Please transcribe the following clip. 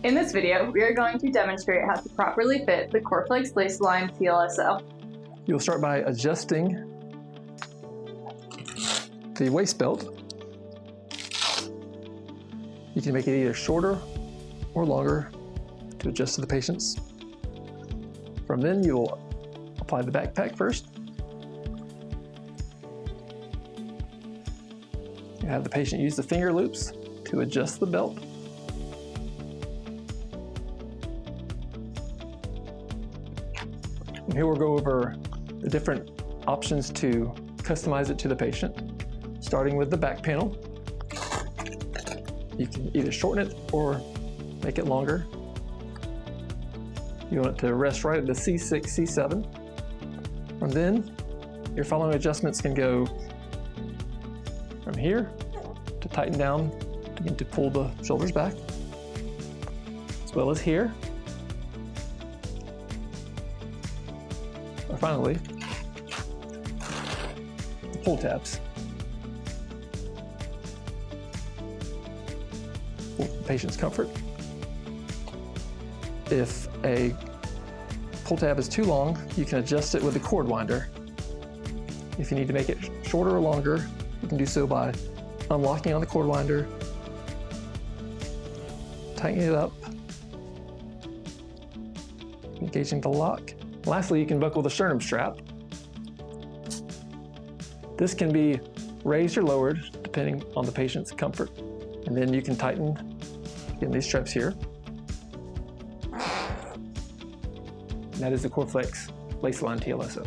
In this video, we are going to demonstrate how to properly fit the Corflex lace line TLSO. You'll start by adjusting the waist belt. You can make it either shorter or longer to adjust to the patient's. From then, you'll apply the backpack first. You have the patient use the finger loops to adjust the belt. And here we'll go over the different options to customize it to the patient, starting with the back panel. You can either shorten it or make it longer. You want it to rest right at the C6, C7. From then, your following adjustments can go from here to tighten down, begin to pull the shoulders back, as well as here. Or finally, the pull tabs. For the patient's comfort. If a pull tab is too long, you can adjust it with a cord winder. If you need to make it shorter or longer, you can do so by unlocking on the cord winder, tightening it up, engaging the lock. Lastly, you can buckle the sternum strap. This can be raised or lowered depending on the patient's comfort. And then you can tighten in these straps here. And that is the Corflex lace line TLSO.